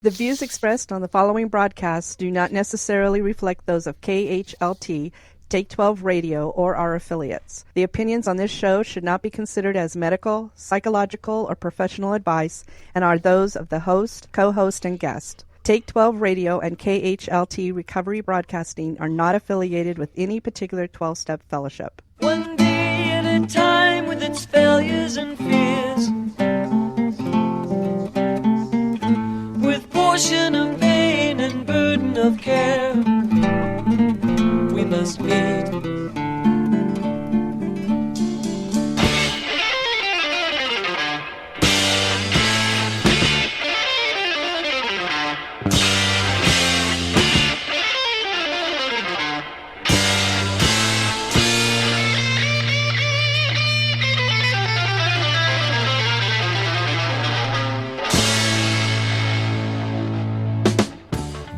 The views expressed on the following broadcasts do not necessarily reflect those of KHLT, Take 12 Radio, or our affiliates. The opinions on this show should not be considered as medical, psychological, or professional advice and are those of the host, co-host, and guest. Take 12 Radio and KHLT Recovery Broadcasting are not affiliated with any particular 12-step fellowship. One day at a time with its failures and fears, with portion of pain and burden of care, we must meet.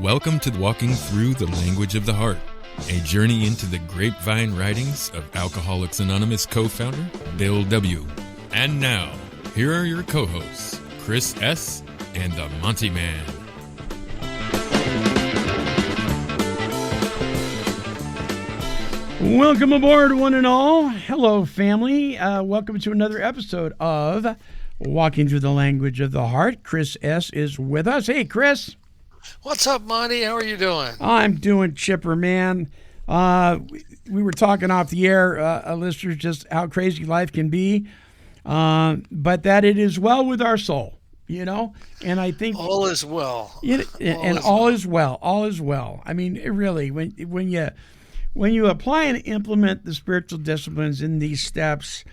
Welcome to Walking Through the Language of the Heart, a journey into the Grapevine writings of Alcoholics Anonymous co-founder Bill W. And now, here are your co-hosts, Chris S. and the Monty'man. Welcome aboard, one and all. Hello, family. Welcome to another episode of Walking Through the Language of the Heart. Chris S. is with us. Hey, Chris. What's up, Monty? How are you doing? I'm doing chipper, man. We were talking off the air, listeners, just how crazy life can be, but that it is well with our soul, you know? And I think all is well. All is well. All is well. I mean, it really, when you apply and implement the spiritual disciplines in these steps,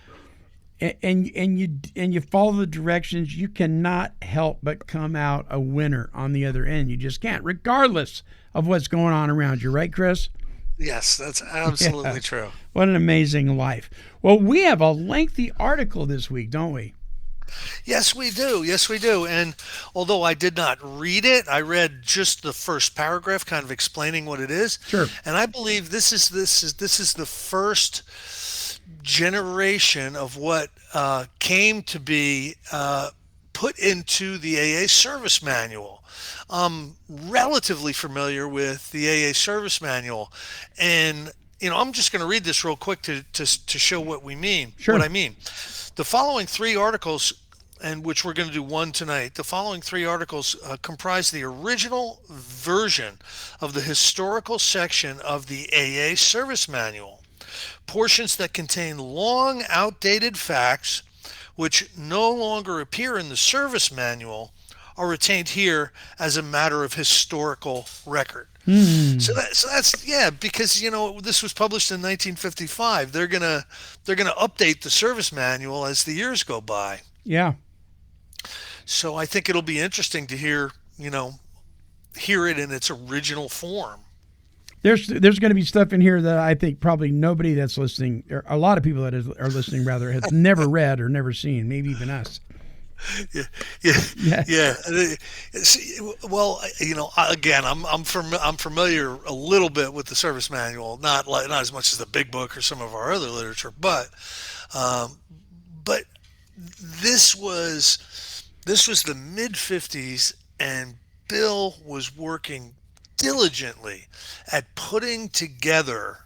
and you follow the directions, you cannot help but come out a winner on the other end. You just can't, regardless of what's going on around you. Right, Chris? Yes, that's absolutely true. What an amazing life. Well, we have a lengthy article this week, don't we? Yes, we do. Yes, we do. And although I did not read it, I read just the first paragraph, kind of explaining what it is. Sure. And I believe this is the first generation of what came to be put into the AA service manual. I'm relatively familiar with the AA service manual, and I'm just going to read this real quick to show what we mean. Sure. What I mean. The following three articles, and which we're going to do one tonight, the following three articles comprise the original version of the historical section of the AA service manual. Portions that contain long outdated facts which no longer appear in the service manual are retained here as a matter of historical record. So that's because this was published in 1955. They're gonna update the service manual as the years go by. Yeah. So I think it'll be interesting to hear it in its original form. There's going to be stuff in here that I think probably nobody that's listening, or a lot of people that are listening rather, has never read or never seen, maybe even us. Yeah. Well, again, I'm familiar a little bit with the service manual, not as much as the Big Book or some of our other literature, but this was the mid '50s, and Bill was working diligently at putting together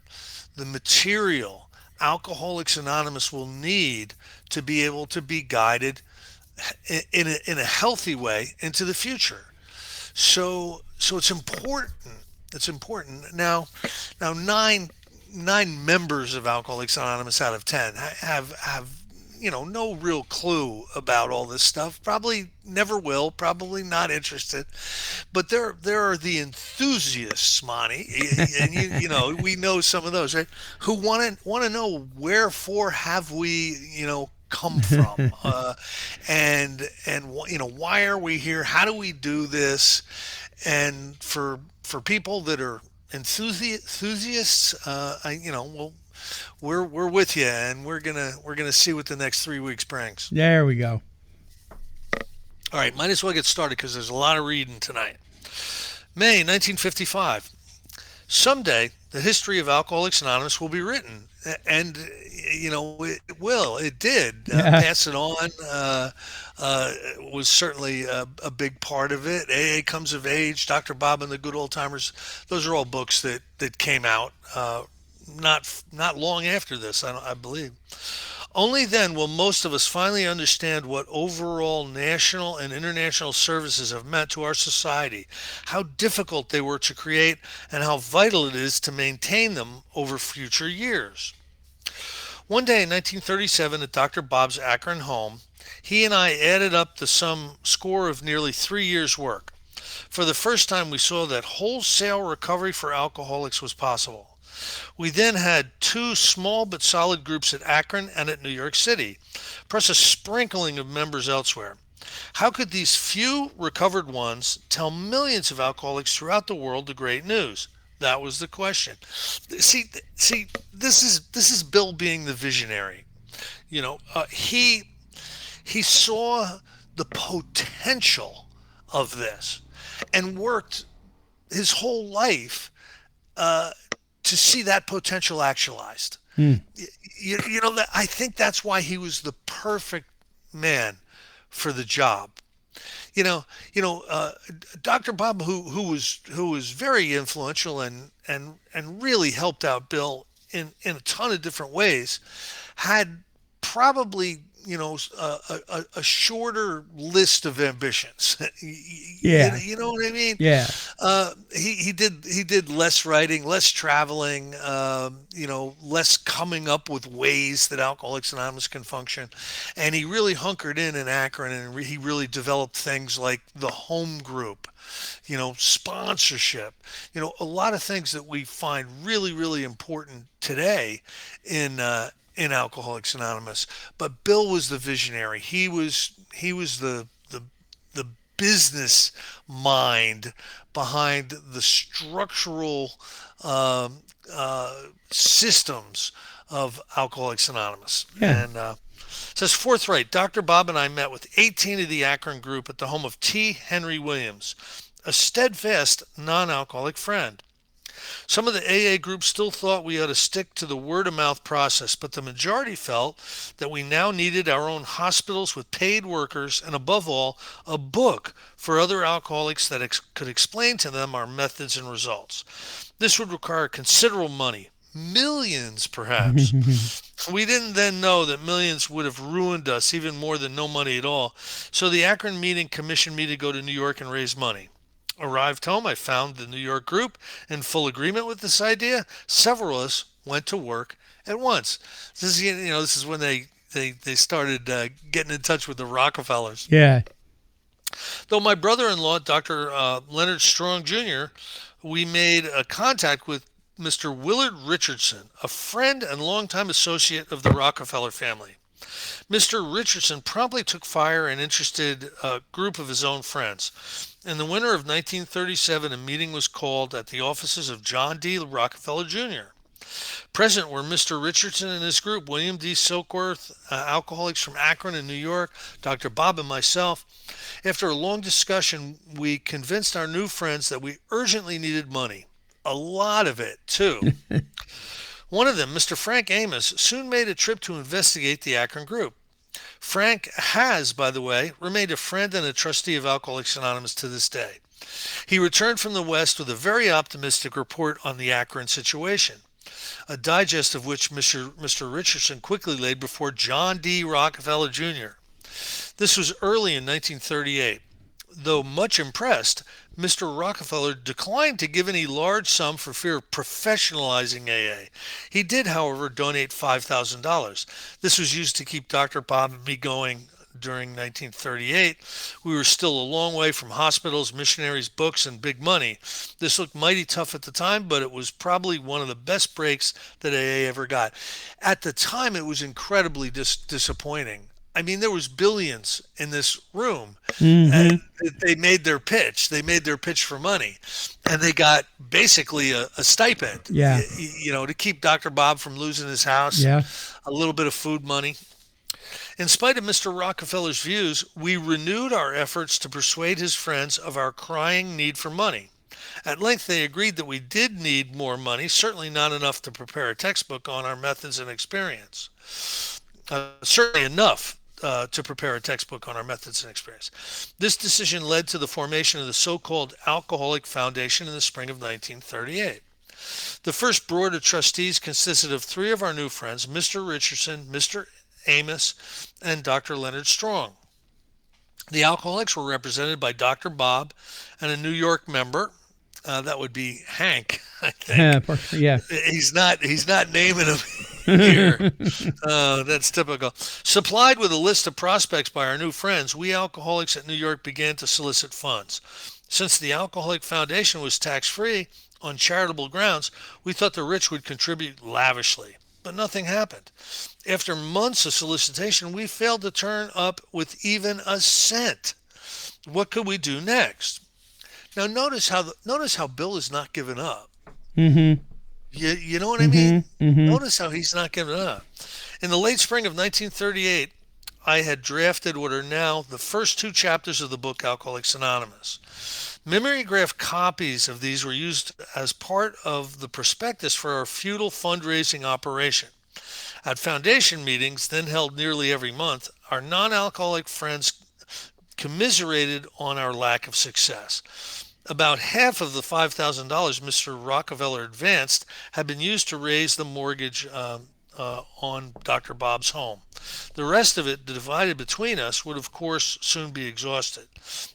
the material Alcoholics Anonymous will need to be able to be guided in a healthy way into the future. So it's important. It's important. Now nine members of Alcoholics Anonymous out of 10 have no real clue about all this stuff. Probably never will. Probably not interested. But there are the enthusiasts, Monty, and we know some of those, right? Who want to know wherefore have we come from, and why are we here? How do we do this? And for people that are enthusiasts, we're with you, and we're gonna see what the next 3 weeks brings. There we go. All right, might as well get started because there's a lot of reading tonight. May 1955. Someday, the history of Alcoholics Anonymous will be written, and it will. It did. Yeah. Pass It On uh, was certainly a big part of it. AA Comes of Age, Dr. Bob and the Good Old Timers. Those are all books that came out not long after this, I believe. Only then will most of us finally understand what overall national and international services have meant to our society, how difficult they were to create, and how vital it is to maintain them over future years. One day in 1937 at Dr. Bob's Akron home, he and I added up the sum score of nearly 3 years' work. For the first time, we saw that wholesale recovery for alcoholics was possible. We then had two small but solid groups at Akron and at New York City, plus a sprinkling of members elsewhere. How could these few recovered ones tell millions of alcoholics throughout the world the great news? That was the question. See, this is Bill being the visionary. He saw the potential of this and worked his whole life uh, to see that potential actualized. Hmm. That I think that's why he was the perfect man for the job. Dr. Bob, who was very influential and really helped out Bill in a ton of different ways, had probably a shorter list of ambitions. Yeah. You know what I mean? Yeah. He did less writing, less traveling, less coming up with ways that Alcoholics Anonymous can function, and he really hunkered in Akron, and he really developed things like the home group, sponsorship, a lot of things that we find really, really important today in Alcoholics Anonymous. But Bill was the visionary. He was the business mind behind the structural um, systems of Alcoholics Anonymous. Yeah. And says forthright, Dr. Bob and I met with 18 of the Akron group at the home of T. Henry Williams, a steadfast non-alcoholic friend. Some of the AA groups still thought we ought to stick to the word of mouth process, but the majority felt that we now needed our own hospitals with paid workers and, above all, a book for other alcoholics that could explain to them our methods and results. This would require considerable money, millions perhaps. We didn't then know that millions would have ruined us even more than no money at all, so the Akron meeting commissioned me to go to New York and raise money. Arrived home, I found the New York group in full agreement with this idea. Several of us went to work at once. This is when they started getting in touch with the Rockefellers. Yeah. Though my brother-in-law, Dr. Leonard Strong Jr., we made a contact with Mr. Willard Richardson, a friend and longtime associate of the Rockefeller family. Mr. Richardson promptly took fire and interested a group of his own friends. In the winter of 1937, a meeting was called at the offices of John D. Rockefeller Jr. Present were Mr. Richardson and his group, William D. Silkworth, alcoholics from Akron and New York, Dr. Bob, and myself. After a long discussion, we convinced our new friends that we urgently needed money. A lot of it, too. One of them, Mr. Frank Amos, soon made a trip to investigate the Akron group. Frank has, by the way, remained a friend and a trustee of Alcoholics Anonymous to this day. He returned from the West with a very optimistic report on the Akron situation, a digest of which Mr. Richardson quickly laid before John D. Rockefeller Jr. This was early in 1938. Though much impressed, Mr. Rockefeller declined to give any large sum for fear of professionalizing AA. He did, however, donate $5,000. This was used to keep Dr. Bob and me going during 1938. We were still a long way from hospitals, missionaries, books, and big money. This looked mighty tough at the time, but it was probably one of the best breaks that AA ever got. At the time, it was incredibly disappointing. I mean, there was billions in this room, and they made their pitch. They made their pitch for money, and they got basically a stipend. Yeah. To keep Dr. Bob from losing his house. Yeah. A little bit of food money. In spite of Mr. Rockefeller's views, we renewed our efforts to persuade his friends of our crying need for money. At length, they agreed that we did need more money, certainly not enough to prepare a textbook on our methods and experience. Certainly enough to prepare a textbook on our methods and experience. This decision led to the formation of the so-called Alcoholic Foundation in the spring of 1938. The first board of trustees consisted of three of our new friends, Mr. Richardson, Mr. Amos, and Dr. Leonard Strong. The alcoholics were represented by Dr. Bob and a New York member. That would be Hank, I think. Yeah. He's not naming him here. That's typical. Supplied with a list of prospects by our new friends, we alcoholics at New York began to solicit funds. Since the Alcoholic Foundation was tax-free on charitable grounds, we thought the rich would contribute lavishly. But nothing happened. After months of solicitation, we failed to turn up with even a cent. What could we do next? Now notice how Bill is not giving up. Mm-hmm. You know what I mean? Notice how he's not giving up. In the late spring of 1938, I had drafted what are now the first two chapters of the book Alcoholics Anonymous. Mimeograph copies of these were used as part of the prospectus for our futile fundraising operation. At foundation meetings, then held nearly every month, our non-alcoholic friends commiserated on our lack of success. About half of the $5,000 Mr. Rockefeller advanced had been used to raise the mortgage on Dr. Bob's home. The rest of it, divided between us, would of course soon be exhausted.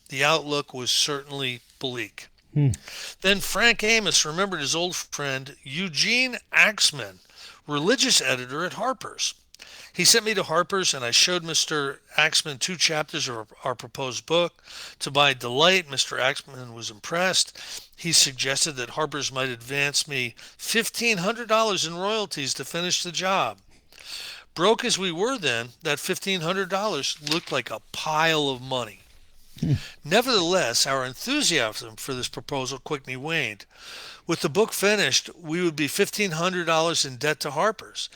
The outlook was certainly bleak. Then Frank Amos remembered his old friend Eugene Axman, religious editor at Harper's. He sent me to Harper's, and I showed Mr. Axman two chapters of our proposed book. To my delight, Mr. Axman was impressed. He suggested that Harper's might advance me $1,500 in royalties to finish the job. Broke as we were then, that $1,500 looked like a pile of money. Nevertheless, our enthusiasm for this proposal quickly waned. With the book finished, we would be $1,500 in debt to Harper's.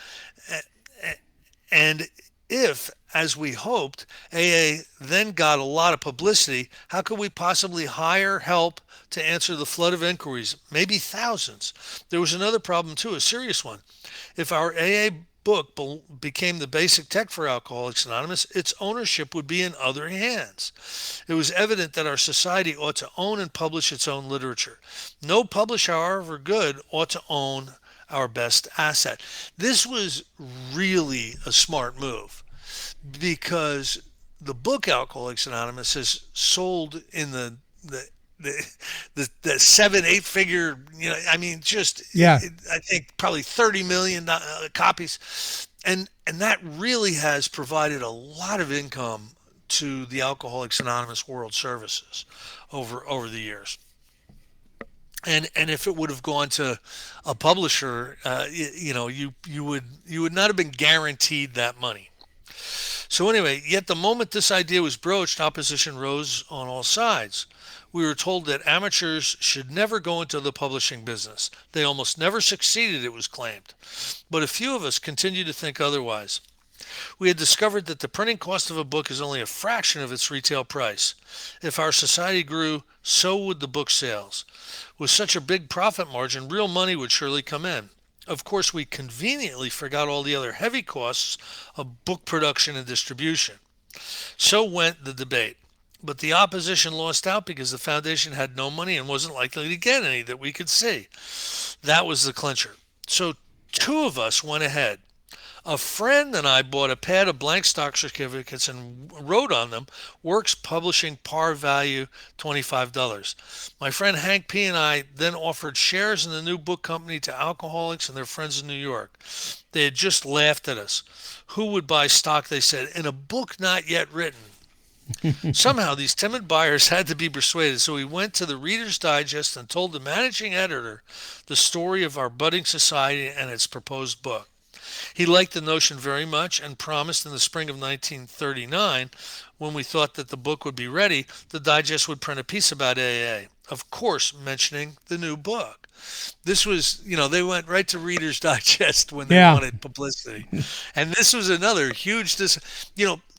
And if, as we hoped, AA then got a lot of publicity, how could we possibly hire help to answer the flood of inquiries? Maybe thousands. There was another problem too, a serious one. If our AA book became the basic tech for Alcoholics Anonymous, its ownership would be in other hands. It was evident that our society ought to own and publish its own literature. No publisher, however good, ought to own our best asset. This was really a smart move because the book Alcoholics Anonymous has sold in the 7-8 figure, I think probably 30 million copies, and that really has provided a lot of income to the Alcoholics Anonymous World Services over the years. And if it would have gone to a publisher, you would not have been guaranteed that money. So anyway, yet the moment this idea was broached, opposition rose on all sides. We were told that amateurs should never go into the publishing business. They almost never succeeded, it was claimed. But a few of us continued to think otherwise. We had discovered that the printing cost of a book is only a fraction of its retail price. If our society grew, so would the book sales. With such a big profit margin, real money would surely come in. Of course, we conveniently forgot all the other heavy costs of book production and distribution. So went the debate. But the opposition lost out because the foundation had no money and wasn't likely to get any that we could see. That was the clincher. So two of us went ahead. A friend and I bought a pad of blank stock certificates and wrote on them, Works Publishing par value $25. My friend Hank P. and I then offered shares in the new book company to alcoholics and their friends in New York. They had just laughed at us. Who would buy stock, they said, in a book not yet written? Somehow these timid buyers had to be persuaded, so we went to the Reader's Digest and told the managing editor the story of our budding society and its proposed book. He liked the notion very much and promised in the spring of 1939, when we thought that the book would be ready, the Digest would print a piece about AA, of course mentioning the new book. This was, they went right to Reader's Digest when they wanted publicity. And this was another huge,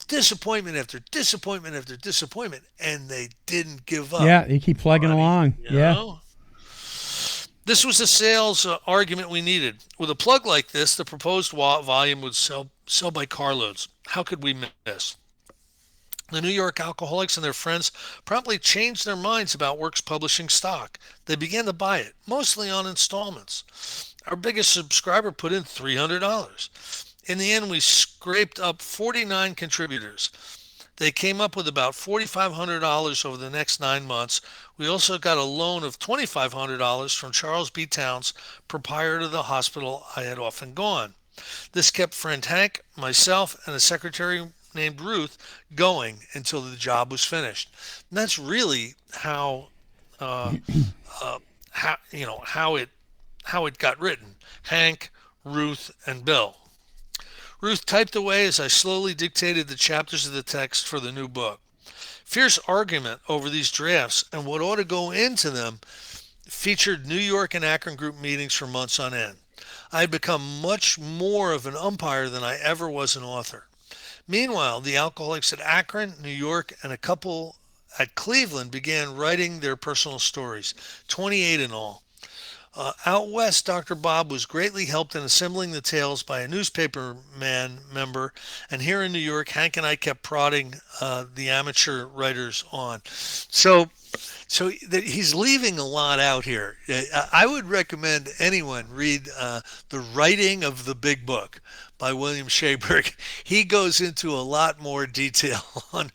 disappointment after disappointment after disappointment, and they didn't give up. Yeah, they keep plugging along. You know? This was the sales argument we needed. With a plug like this, the proposed volume would sell by carloads. How could we miss? The New York alcoholics and their friends promptly changed their minds about Works publishing stock. They began to buy it, mostly on installments. Our biggest subscriber put in $300. In the end, we scraped up 49 contributors. They came up with about $4,500 over the next 9 months. We also got a loan of $2,500 from Charles B. Towns, proprietor of the hospital I had often gone. This kept friend Hank, myself, and a secretary named Ruth going until the job was finished. And that's really uh, how it got written. Hank, Ruth, and Bill. Ruth typed away as I slowly dictated the chapters of the text for the new book. Fierce argument over these drafts and what ought to go into them featured New York and Akron group meetings for months on end. I had become much more of an umpire than I ever was an author. Meanwhile, the alcoholics at Akron, New York, and a couple at Cleveland began writing their personal stories, 28 in all. Out west, Dr. Bob was greatly helped in assembling the tales by a newspaperman member, and here in New York, Hank and I kept prodding the amateur writers on. So he's leaving a lot out here. I would recommend anyone read The Writing of the Big Book by William Shaberg. He goes into a lot more detail on,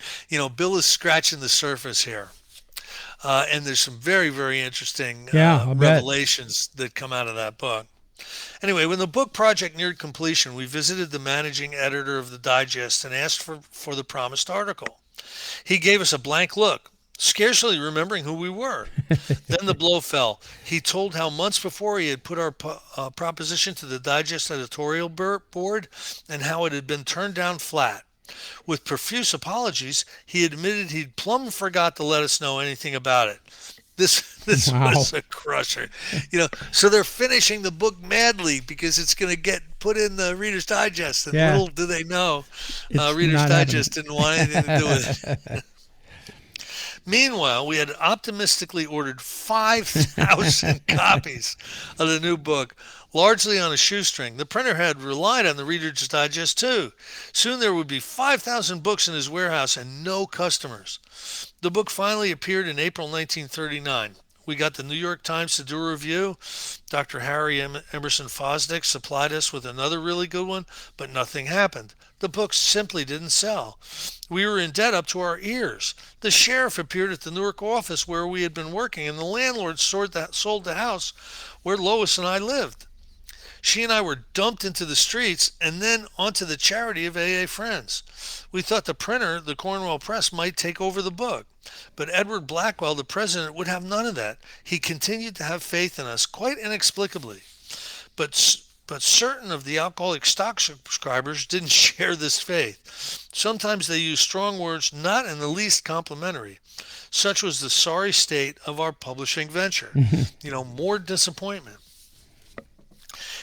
Bill is scratching the surface here. And there's some very, very interesting revelations that come out of that book. Anyway, when the book project neared completion, we visited the managing editor of the Digest and asked for the promised article. He gave us a blank look, scarcely remembering who we were. Then the blow fell. He told how months before he had put our proposition to the Digest editorial board and how it had been turned down flat. With profuse apologies, he admitted he'd plumb forgot to let us know anything about it. This Wow. was a crusher. So they're finishing the book madly because it's going to get put in the Reader's Digest. And Yeah. little do they know, It's Reader's not Digest didn't want anything to do with it. Meanwhile, we had optimistically ordered 5,000 copies of the new book, largely on a shoestring. The printer had relied on the Reader's Digest too. Soon there would be 5,000 books in his warehouse and no customers. The book finally appeared in April 1939. We got the New York Times to do a review. Dr. Harry Emerson Fosdick supplied us with another really good one, but nothing happened. The book simply didn't sell. We were in debt up to our ears. The sheriff appeared at the Newark office where we had been working, and the landlord sold the house where Lois and I lived. She and I were dumped into the streets and then onto the charity of AA Friends. We thought the printer, the Cornwall Press, might take over the book. But Edward Blackwell, the president, would have none of that. He continued to have faith in us, quite inexplicably. But certain of the alcoholic stock subscribers didn't share this faith. Sometimes they used strong words not in the least complimentary. Such was the sorry state of our publishing venture. More disappointment.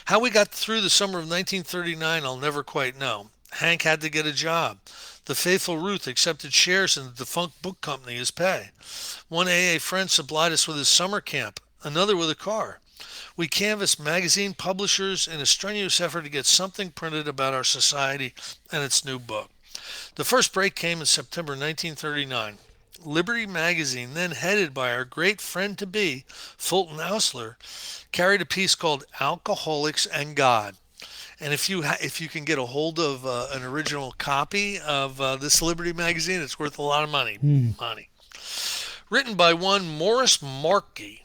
How we got through the summer of 1939, I'll never quite know. Hank had to get a job. The faithful Ruth accepted shares in the defunct book company as pay. One AA friend supplied us with his summer camp, another with a car. We canvassed magazine publishers in a strenuous effort to get something printed about our society and its new book. The first break came in September 1939. Liberty magazine, then headed by our great friend-to-be, Fulton Ausler, carried a piece called Alcoholics and God. And if you can get a hold of an original copy of this Liberty magazine, it's worth a lot of money. Written by one Morris Markey,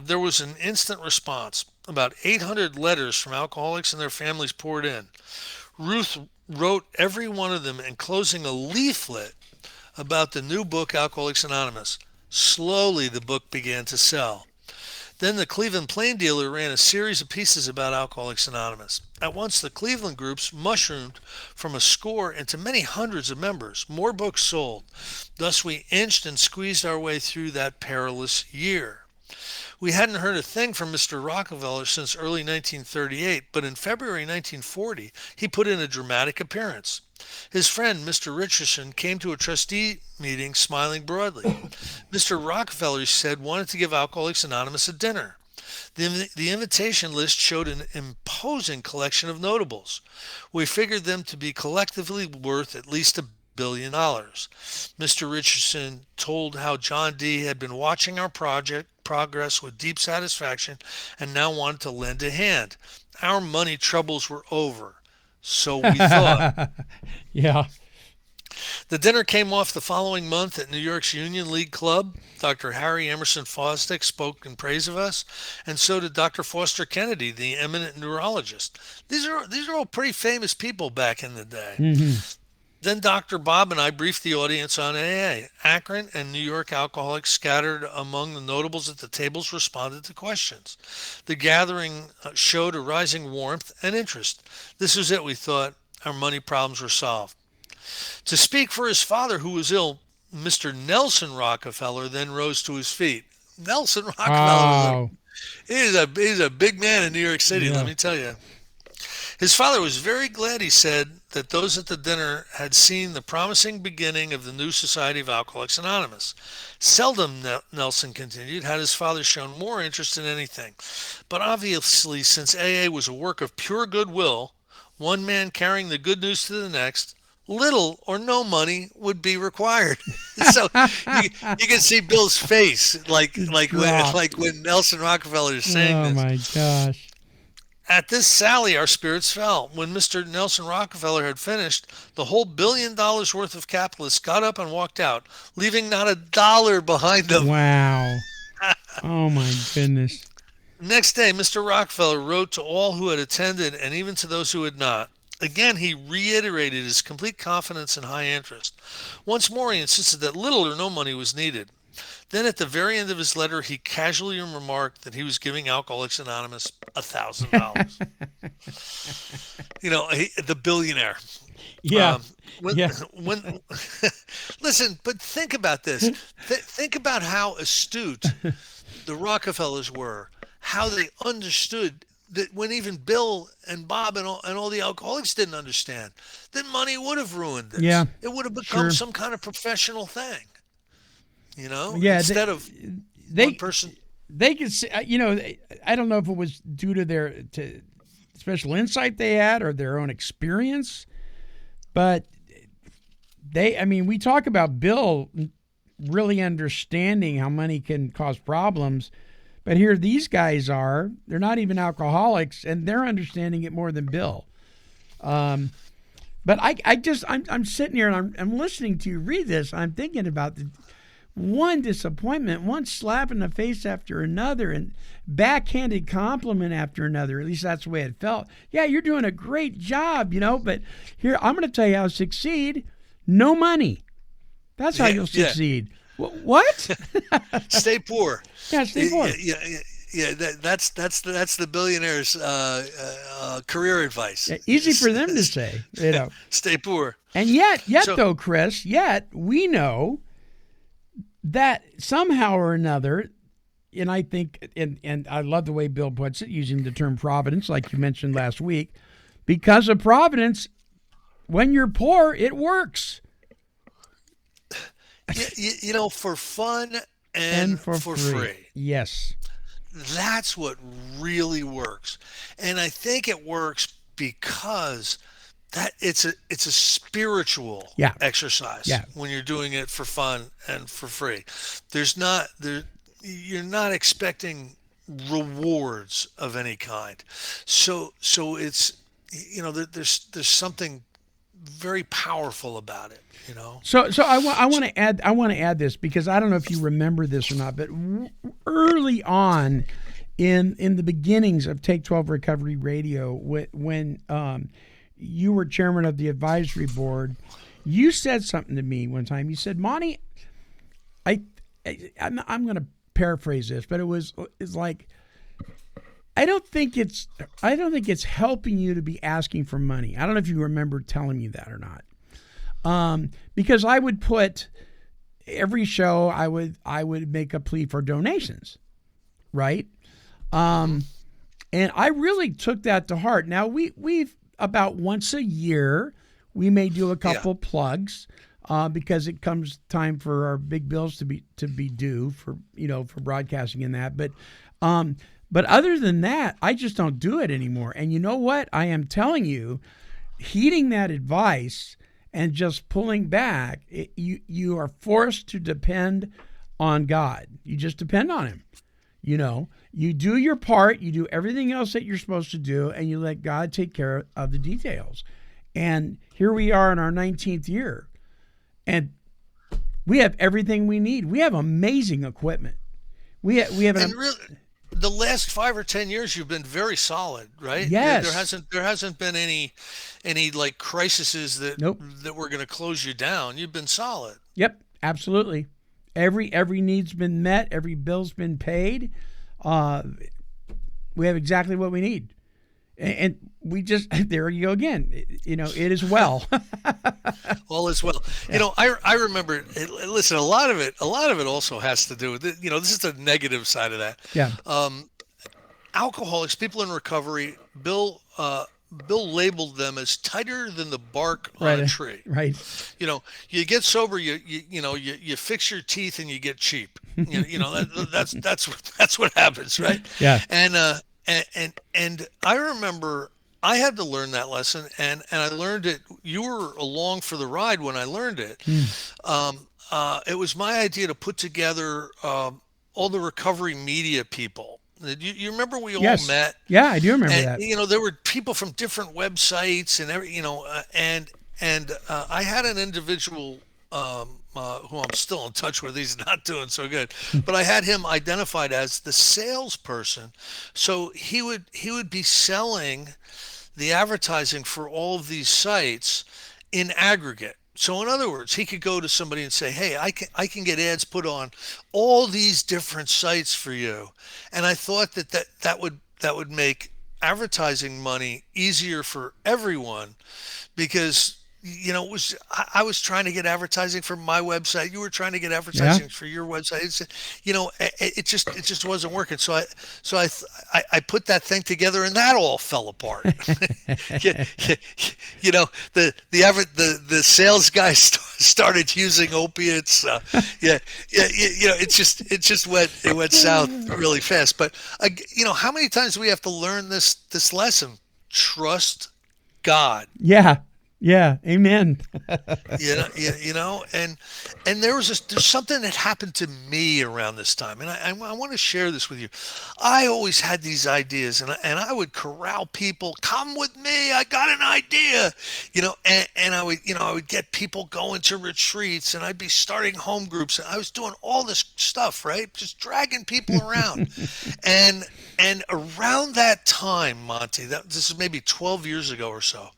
there was an instant response. About 800 letters from alcoholics and their families poured in. Ruth wrote every one of them enclosing a leaflet about the new book, Alcoholics Anonymous. Slowly, the book began to sell. Then the Cleveland Plain Dealer ran a series of pieces about Alcoholics Anonymous. At once, the Cleveland groups mushroomed from a score into many hundreds of members. More books sold. Thus, we inched and squeezed our way through that perilous year. We hadn't heard a thing from Mr. Rockefeller since early 1938, but in February 1940, he put in a dramatic appearance. His friend, Mr. Richardson, came to a trustee meeting smiling broadly. Mr. Rockefeller, he said, wanted to give Alcoholics Anonymous a dinner. The invitation list showed an imposing collection of notables. We figured them to be collectively worth at least $1 billion. Mr. Richardson told how John D. had been watching our project progress with deep satisfaction and now wanted to lend a hand. Our money troubles were over, so we thought. Yeah. The dinner came off the following month at New York's Union League Club. Dr. Harry Emerson Fosdick spoke in praise of us, and so did Dr. Foster Kennedy, the eminent neurologist. These are all pretty famous people back in the day. Mm-hmm. Then Dr. Bob and I briefed the audience on AA. Akron and New York alcoholics scattered among the notables at the tables responded to questions. The gathering showed a rising warmth and interest. This was it, we thought. Our money problems were solved. To speak for his father, who was ill, Mr. Nelson Rockefeller then rose to his feet. Nelson Rockefeller, Wow. he's a big man in New York City, Yeah. let me tell you. His father was very glad, he said, that those at the dinner had seen the promising beginning of the new Society of Alcoholics Anonymous. Seldom, Nelson continued, had his father shown more interest in anything. But obviously, since AA was a work of pure goodwill, one man carrying the good news to the next, little or no money would be required. So you can see Bill's face, like when Nelson Rockefeller is saying Oh this. my gosh. At this sally, our spirits fell. When Mr. Nelson Rockefeller had finished, the whole $1 billion worth of capitalists got up and walked out, leaving not a dollar behind them. Wow. Oh my goodness. Next day, Mr. Rockefeller wrote to all who had attended and even to those who had not. Again, he reiterated his complete confidence and high interest. Once more, he insisted that little or no money was needed. Then at the very end of his letter, he casually remarked that he was giving Alcoholics Anonymous $1,000. The billionaire. Yeah. When listen, but think about this. Think about how astute the Rockefellers were, how they understood that when even Bill and Bob and all the alcoholics didn't understand, that money would have ruined this. Yeah, It would have become sure. some kind of professional thing. Yeah, Instead of they one person. they could see, I don't know if it was due to their special insight they had or their own experience, but we talk about Bill really understanding how money can cause problems, but here these guys they're not even alcoholics and they're understanding it more than Bill. But I'm sitting here and I'm listening to you read this. I'm thinking about the one disappointment, one slap in the face after another, and backhanded compliment after another. At least that's the way it felt. Yeah, you're doing a great job, but here, I'm going to tell you how to succeed. No money. That's how you'll succeed. What? Stay poor. Yeah, stay poor. Yeah. That's the billionaire's career advice. Yeah, easy for them to say, Stay poor. And yet, though, Chris, we know that somehow or another, and I think, and I love the way Bill puts it, using the term providence, like you mentioned last week, because of providence, when you're poor, it works. For fun and for free. Yes. That's what really works. And I think it works because that it's a spiritual exercise when you're doing it for fun and for free. You're not expecting rewards of any kind. So it's there's something very powerful about it, So I want to add this, because I don't know if you remember this or not, but early on in the beginnings of Take 12 Recovery Radio, when you were chairman of the advisory board, you said something to me one time. You said, Monty, I'm going to paraphrase this, but it's like, I don't think it's helping you to be asking for money. I don't know if you remember telling me that or not. Because I would put every show, I would make a plea for donations, right? And I really took that to heart. Now we've about once a year, we may do a couple plugs, because it comes time for our big bills to be due for broadcasting and that. But other than that, I just don't do it anymore. And you know what? I am telling you, heeding that advice and just pulling back, you are forced to depend on God. You just depend on him. You do your part, you do everything else that you're supposed to do, and you let God take care of the details. And here we are in our 19th year, and we have everything we need. We have amazing equipment. We have and really, the last 5 or 10 years you've been very solid, right? Yes. There hasn't been any like crises Nope. that were going to close you down. You've been solid. Yep, absolutely. Every need's been met. Every bill's been paid. We have exactly what we need, and we just there you go again. It is well. All is well. I remember. Listen, a lot of it also has to do with it. This is the negative side of that. Yeah. Alcoholics, people in recovery. Bill labeled them as tighter than the bark on a tree. Right. You get sober, you fix your teeth and you get cheap. That's what happens, right? Yeah. And I remember I had to learn that lesson, and I learned it. You were along for the ride when I learned it. It was my idea to put together all the recovery media people. You remember we all Yes. met? Yeah, I do remember And that. there were people from different websites and I had an individual who I'm still in touch with. He's not doing so good, but I had him identified as the salesperson. So he would be selling the advertising for all of these sites in aggregate. So in other words, he could go to somebody and say, "Hey, I can get ads put on all these different sites for you." And I thought that would make advertising money easier for everyone, because I was trying to get advertising for my website. You were trying to get advertising for your website. It just wasn't working. So I put that thing together, and that all fell apart. The sales guy started using opiates. It just went south really fast. But how many times do we have to learn this lesson? Trust God. Yeah, amen. And there's something that happened to me around this time, and I want to share this with you. I always had these ideas, and I would corral people, "Come with me, I got an idea," and I would get people going to retreats, and I'd be starting home groups, and I was doing all this stuff, right? Just dragging people around, and around that time, Monty, this is maybe 12 years ago or so,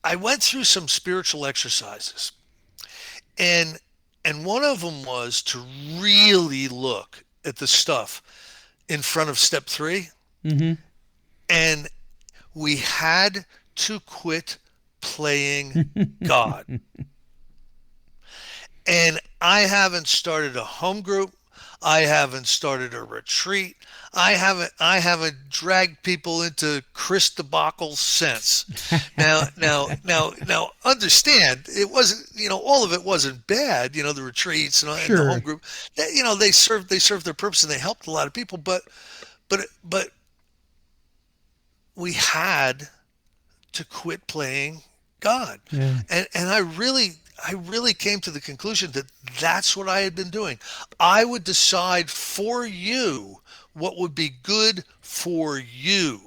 I went through some spiritual exercises, and one of them was to really look at the stuff in front of step 3, and we had to quit playing God. And I haven't started a home group. I haven't started a retreat. I haven't dragged people into Chris debacles since. Now, understand, it wasn't, all of it wasn't bad. The retreats and the home group, they served their purpose and they helped a lot of people. But we had to quit playing God, and I really came to the conclusion that that's what I had been doing. I would decide for you what would be good for you.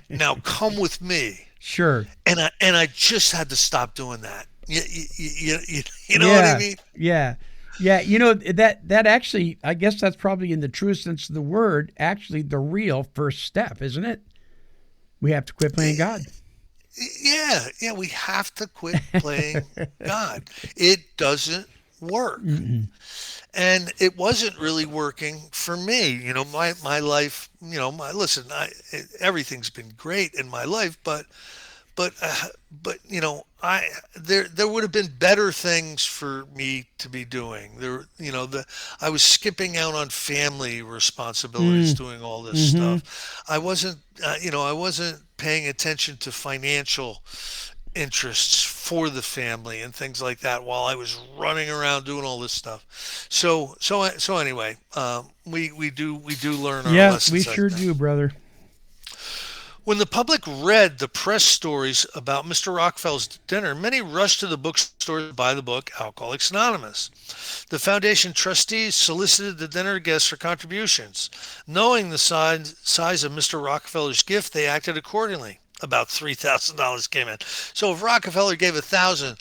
Now come with me. Sure. And I just had to stop doing that. You know what I mean? Yeah. That actually, I guess that's probably in the true sense of the word, actually the real first step, isn't it? We have to quit playing God. Yeah, we have to quit playing God. It doesn't work. Mm-mm. And it wasn't really working for me. My life, everything's been great in my life, but there would have been better things for me to be doing. I was skipping out on family responsibilities doing all this stuff. I wasn't paying attention to financial interests for the family and things like that while I was running around doing all this stuff. So anyway, we do learn our Yeah, we lessons, I sure think. do, brother. When the public read the press stories about Mr. Rockefeller's dinner, many rushed to the bookstore to buy the book Alcoholics Anonymous. The foundation trustees solicited the dinner guests for contributions. Knowing the size of Mr. Rockefeller's gift, they acted accordingly. About $3,000 came in. So if Rockefeller gave 1,000,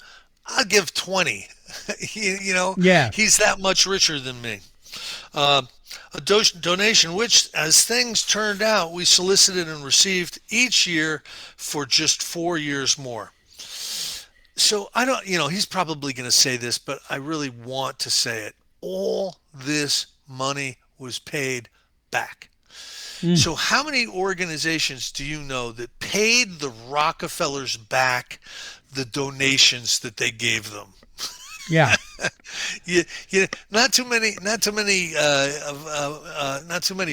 I'd give 20. Yeah. He's that much richer than me. Uh, a donation which, as things turned out, we solicited and received each year for just 4 years more. So I don't, he's probably going to say this, but I really want to say it. All this money was paid back. Mm, So how many organizations do you know that paid the Rockefellers back the donations that they gave them? yeah. Not too many, not too many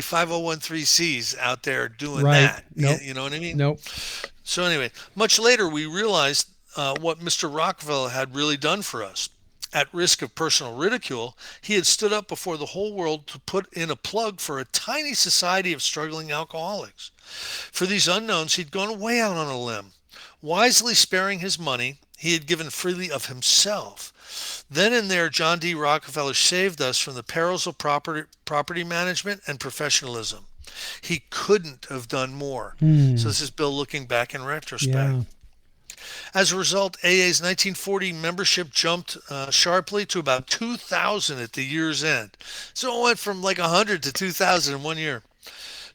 501(c)(3)s out there doing Right. that. You, Nope. you know what I mean? Nope. So anyway, much later we realized what Mr. Rockefeller had really done for us. At risk of personal ridicule, he had stood up before the whole world to put in a plug for a tiny society of struggling alcoholics. For these unknowns, he'd gone way out on a limb. Wisely sparing his money, he had given freely of himself. Then and there, John D. Rockefeller saved us from the perils of property management and professionalism. He couldn't have done more. So Mm, this is Bill looking back in retrospect. yeah. As a result, AA's 1940 membership jumped sharply to about 2,000 at the year's end. So it went from like 100 to 2,000 in 1 year.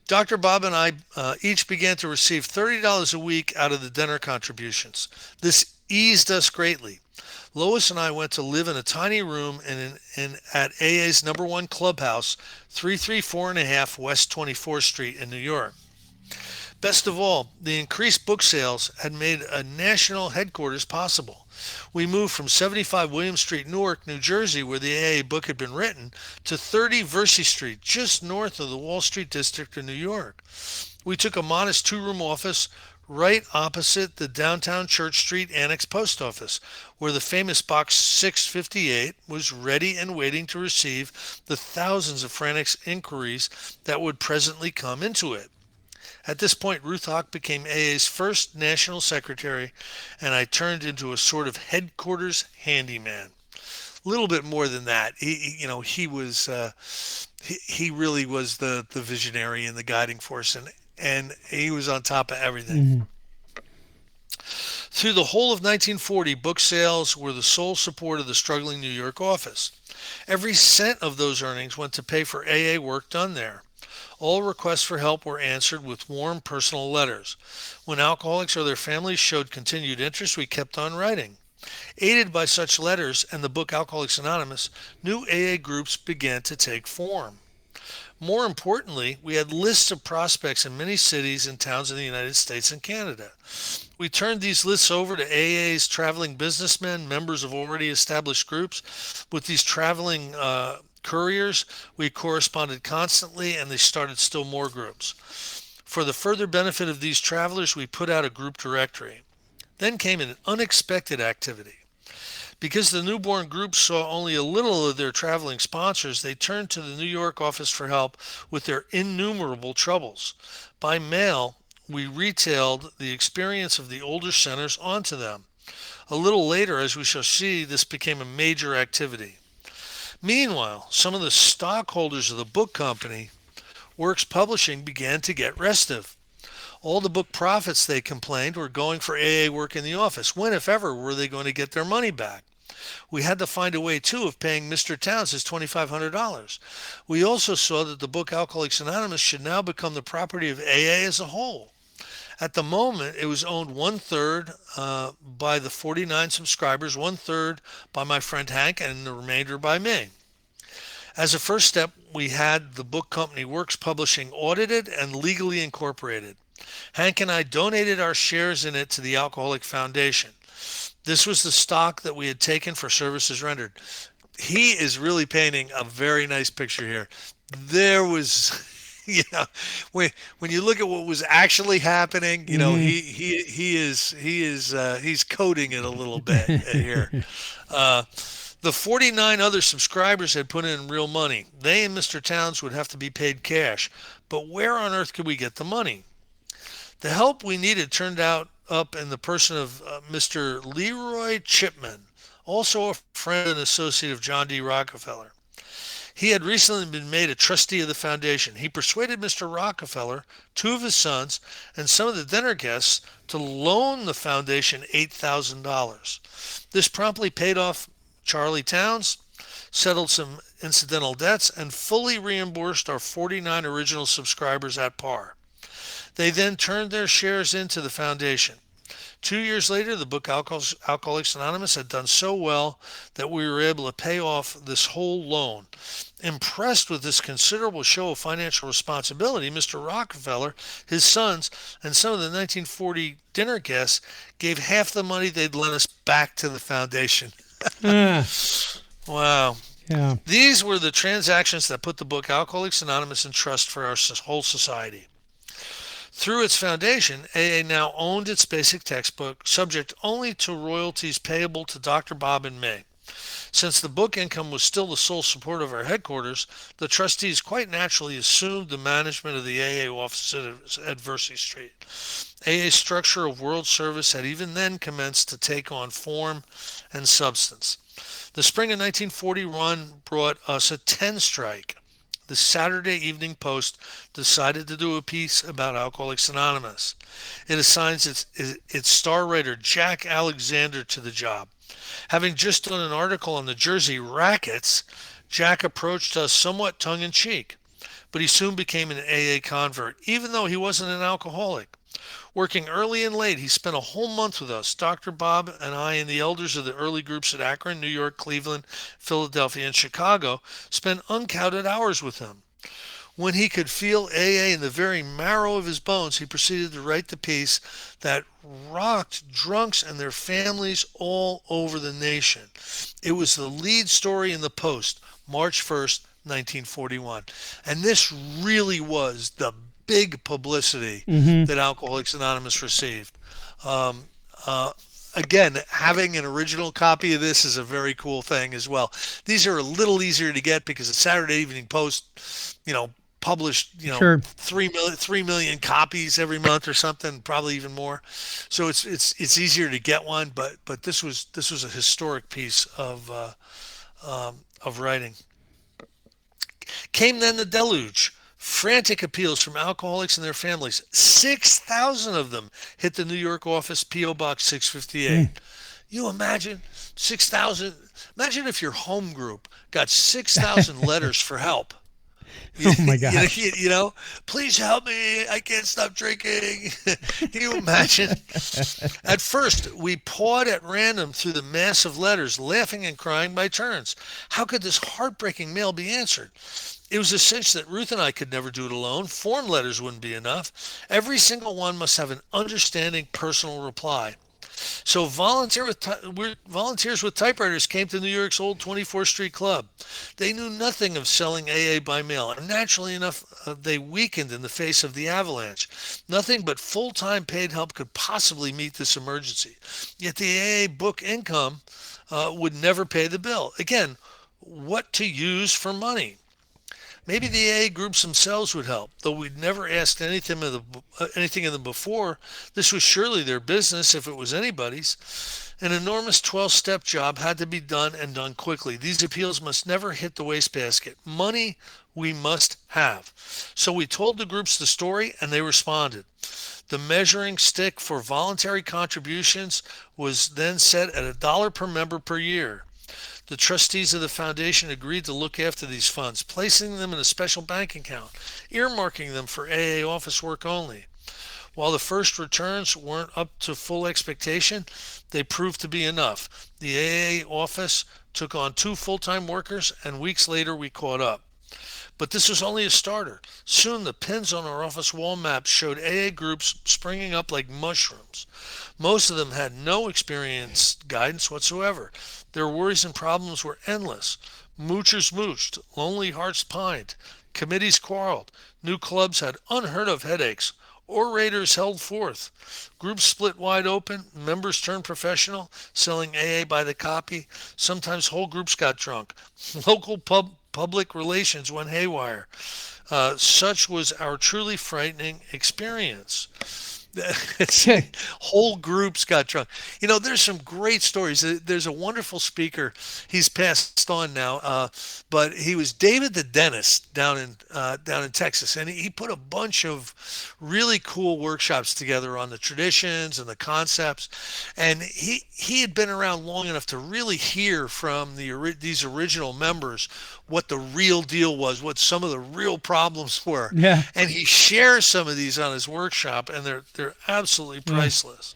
Dr. Bob and I each began to receive $30 a week out of the dinner contributions. This eased us greatly. Lois and I went to live in a tiny room at AA's number one clubhouse, 334 and a half West 24th Street in New York. Best of all, the increased book sales had made a national headquarters possible. We moved from 75 William Street, Newark, New Jersey, where the AA book had been written, to 30 Vesey Street, just north of the Wall Street district of New York. We took a modest two-room office right opposite the downtown Church Street Annex Post Office, where the famous Box 658 was ready and waiting to receive the thousands of frantic inquiries that would presently come into it. At this point, Ruth Hawk became AA's first national secretary, and I turned into a sort of headquarters handyman. A little bit more than that. He was he really was the visionary and the guiding force, and he was on top of everything. Mm, Through the whole of 1940, book sales were the sole support of the struggling New York office. Every cent of those earnings went to pay for AA work done there. All requests for help were answered with warm personal letters. When alcoholics or their families showed continued interest, we kept on writing. Aided by such letters and the book Alcoholics Anonymous, new AA groups began to take form. More importantly, we had lists of prospects in many cities and towns in the United States and Canada. We turned these lists over to AA's traveling businessmen, members of already established groups. With these traveling couriers, we corresponded constantly, and they started still more groups. For the further benefit of these travelers, we put out a group directory. Then came an unexpected activity. Because the newborn group saw only a little of their traveling sponsors, they turned to the New York office for help with their innumerable troubles. By mail, we retailed the experience of the older centers onto them. A little later, as we shall see, this became a major activity. Meanwhile, some of the stockholders of the book company, Works Publishing, began to get restive. All the book profits, they complained, were going for AA work in the office. When, if ever, were they going to get their money back? We had to find a way, too, of paying Mr. Towns his $2,500. We also saw that the book Alcoholics Anonymous should now become the property of AA as a whole. At the moment, it was owned one-third by the 49 subscribers, one-third by my friend Hank, and the remainder by me. As a first step, we had the book company Works Publishing audited and legally incorporated. Hank and I donated our shares in it to the Alcoholic Foundation. This was the stock that we had taken for services rendered. He is really painting a very nice picture here. There was you know, when you look at what was actually happening, he's coding it a little bit here. Uh, the 49 other subscribers had put in real money. They and Mr. Towns would have to be paid cash. But where on earth could we get the money? The help we needed turned out up in the person of Mr. Leroy Chipman, also a friend and associate of John D. Rockefeller. He had recently been made a trustee of the foundation. He persuaded Mr. Rockefeller, two of his sons, and some of the dinner guests to loan the foundation $8,000. This promptly paid off Charlie Towns, settled some incidental debts, and fully reimbursed our 49 original subscribers at par. They then turned their shares into the foundation. 2 years later, the book Alcoholics Anonymous had done so well that we were able to pay off this whole loan. Impressed with this considerable show of financial responsibility, Mr. Rockefeller, his sons, and some of the 1940 dinner guests gave half the money they'd lent us back to the foundation. Ah, Wow. yeah. These were the transactions that put the book Alcoholics Anonymous in trust for our whole society. Through its foundation, AA now owned its basic textbook, subject only to royalties payable to Dr. Bob and me. Since the book income was still the sole support of our headquarters, the trustees quite naturally assumed the management of the AA office at Versey Street. AA's structure of world service had even then commenced to take on form and substance. The spring of 1941 brought us a 10 strike. The Saturday Evening Post decided to do a piece about Alcoholics Anonymous. It assigns its star writer Jack Alexander to the job. Having just done an article on the Jersey Rackets, Jack approached us somewhat tongue-in-cheek, but he soon became an AA convert, even though he wasn't an alcoholic. Working early and late, he spent a whole month with us, Dr. Bob and I and the elders of the early groups at Akron, New York, Cleveland, Philadelphia, and Chicago, spent uncounted hours with him. When he could feel AA in the very marrow of his bones, he proceeded to write the piece that rocked drunks and their families all over the nation. It was the lead story in the Post, March 1st, 1941. And this really was the big publicity that Alcoholics Anonymous received. Again, having an original copy of this is a very cool thing as well. These are a little easier to get because the Saturday Evening Post, published, Sure. 3 million copies every month or something, probably even more. So it's easier to get one, but this was a historic piece of writing. Came then the deluge. Frantic appeals from alcoholics and their families. 6,000 of them hit the New York office, P.O. Box 658. You imagine 6,000? Imagine if your home group got 6,000 letters for help. Oh my gosh. Please help me. I can't stop drinking. Can you imagine? At first, we pawed at random through the mass of letters, laughing and crying by turns. How could this heartbreaking mail be answered? It was a cinch that Ruth and I could never do it alone. Form letters wouldn't be enough. Every single one must have an understanding personal reply. So volunteers with typewriters came to New York's old 24th Street Club. They knew nothing of selling AA by mail, and naturally enough, they weakened in the face of the avalanche. Nothing but full-time paid help could possibly meet this emergency. Yet the AA book income would never pay the bill. Again, what to use for money? Maybe the AA groups themselves would help, though we'd never asked anything of them before. This was surely their business if it was anybody's. An enormous 12-step job had to be done and done quickly. These appeals must never hit the wastebasket. Money we must have. So we told the groups the story, and they responded. The measuring stick for voluntary contributions was then set at $1 per member per year. The trustees of the foundation agreed to look after these funds, placing them in a special bank account, earmarking them for AA office work only. While the first returns weren't up to full expectation, they proved to be enough. The AA office took on 2 full-time workers, and weeks later we caught up. But this was only a starter. Soon the pins on our office wall maps showed AA groups springing up like mushrooms. Most of them had no experienced guidance whatsoever. Their worries and problems were endless. Moochers mooched, lonely hearts pined, Committees quarreled. New clubs had unheard of headaches. Orators held forth. Groups split wide open. Members turned professional, selling AA by the copy. Sometimes whole groups got drunk. Local public relations went haywire. Such was our truly frightening experience. Whole groups got drunk. There's some great stories. There's a wonderful speaker. He's passed on now, but he was David the dentist down in Texas, and he put a bunch of really cool workshops together on the traditions and the concepts. And he had been around long enough to really hear from these original members what the real deal was, what some of the real problems were. Yeah. And he shares some of these on his workshop, and they're absolutely priceless.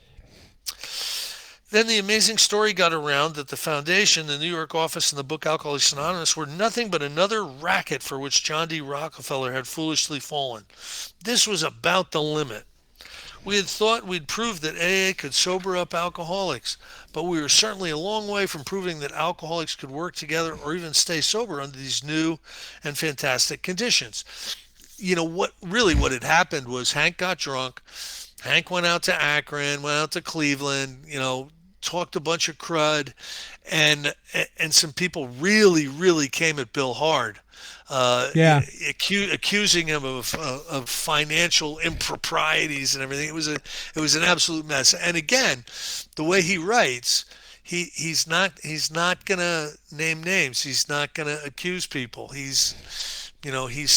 Then the amazing story got around that the foundation, the New York office, and the book Alcoholics Anonymous were nothing but another racket for which John D. Rockefeller had foolishly fallen. This was about the limit. We had thought we'd proved that AA could sober up alcoholics, but we were certainly a long way from proving that alcoholics could work together or even stay sober under these new and fantastic conditions. What had happened was Hank got drunk. Hank went out to Akron, went out to Cleveland, talked a bunch of crud, and some people really, really came at Bill hard. Accusing him of financial improprieties and everything. It was an absolute mess. And again, the way he writes, he's not gonna name names. He's not gonna accuse people. He's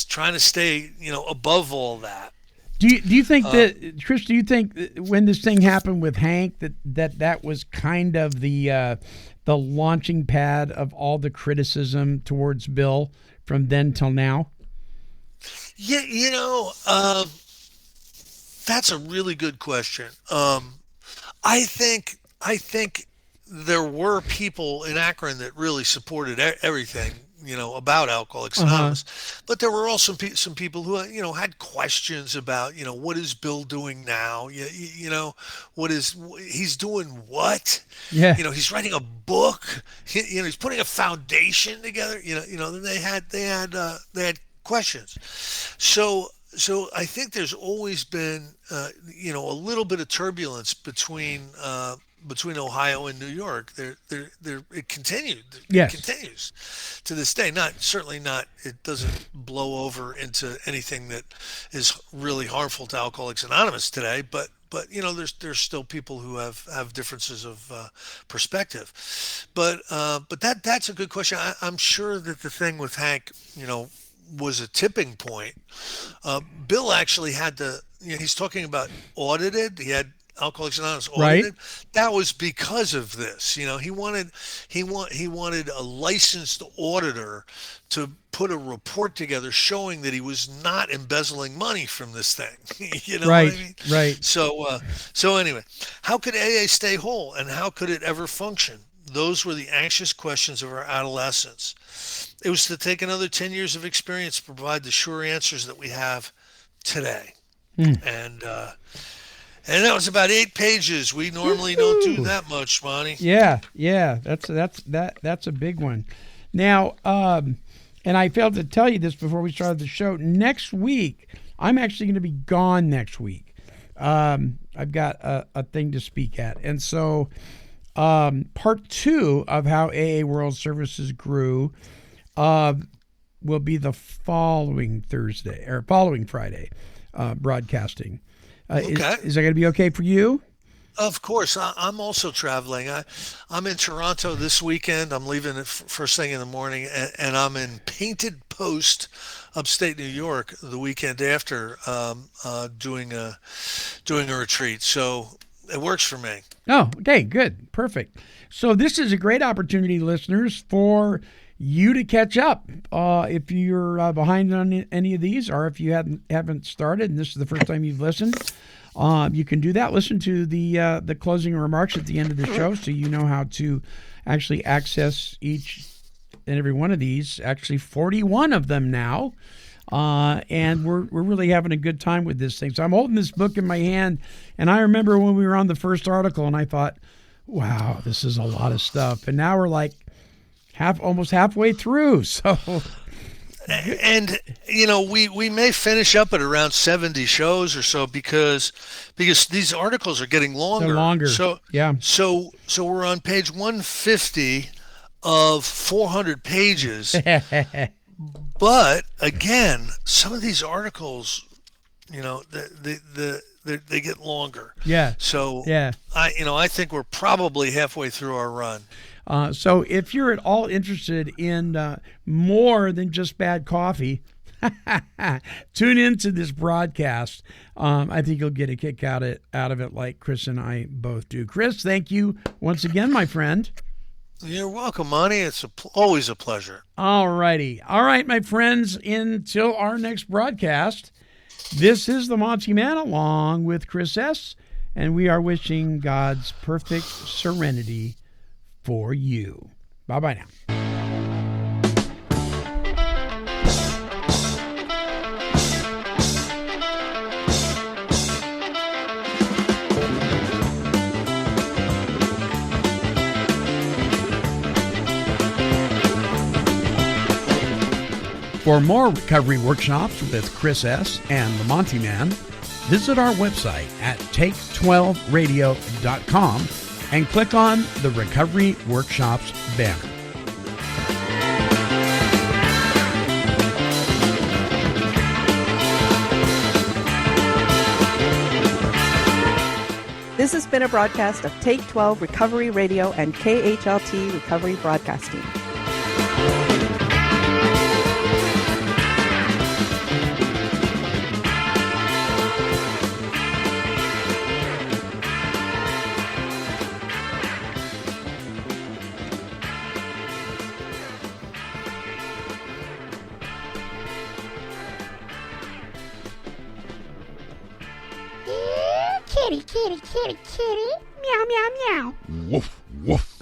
trying to stay above all that. Do you think that, Trish? Do you think that when this thing happened with Hank that was kind of the launching pad of all the criticism towards Bill from then till now? Yeah, that's a really good question. I think there were people in Akron that really supported everything, about Alcoholics Anonymous, but there were also some people who, had questions about, what is Bill doing now? He's doing what? Yeah. He's writing a book. He's putting a foundation together. Then they had questions. So I think there's always been, a little bit of turbulence between Ohio and New York. It continued. Yes. It continues to this day. It doesn't blow over into anything that is really harmful to Alcoholics Anonymous today, but there's still people who have differences of perspective. But that's a good question. I'm sure that the thing with Hank, was a tipping point. Bill actually had to, he's talking about audited. He had Alcoholics Anonymous audited. Right. That was because of this. He wanted a licensed auditor to put a report together showing that he was not embezzling money from this thing. Right, what I mean? Right. So anyway, how could AA stay whole, and how could it ever function? Those were the anxious questions of our adolescence. It was to take another 10 years of experience to provide the sure answers that we have today. And that was about 8 pages. We normally don't do that much, Monty. Yeah, that's a big one. Now, and I failed to tell you this before we started the show. Next week, I'm actually going to be gone next week. I've got a thing to speak at, and so part 2 of how AA World Services grew will be the following Friday broadcasting. Okay. Is that going to be okay for you? Of course. I'm also traveling. I'm in Toronto this weekend. I'm leaving first thing in the morning, and I'm in Painted Post, upstate New York, the weekend after, doing a retreat. So it works for me. Oh, okay, good, perfect. So this is a great opportunity, listeners, for you to catch up if you're behind on any of these, or if you haven't started and this is the first time you've listened. You can do that. Listen to the closing remarks at the end of the show, so you know how to actually access each and every one of these. Actually, 41 of them now, and we're really having a good time with this thing. So I'm holding this book in my hand, and I remember when we were on the first article, and I thought, "Wow, this is a lot of stuff." And now we're like almost halfway through. So And we may finish up at around 70 shows or so because these articles are getting longer. They're longer. So yeah. So we're on page 150 of 400 pages. But again, some of these articles, they get longer. Yeah. So yeah. I think we're probably halfway through our run. So if you're at all interested in more than just bad coffee, tune into this broadcast. I think you'll get a kick out of it like Chris and I both do. Chris, thank you once again, my friend. You're welcome, Monty. It's always a pleasure. All righty. All right, my friends, until our next broadcast, this is the Monty'man along with Chris S., and we are wishing God's perfect serenity for you. Bye-bye now. For more recovery workshops with Chris S. and the Monty'man, visit our website at take12radio.com and click on the Recovery Workshops banner. This has been a broadcast of Take 12 Recovery Radio and KHLT Recovery Broadcasting. Kitty, kitty, kitty, kitty. Meow, meow, meow. Woof, woof.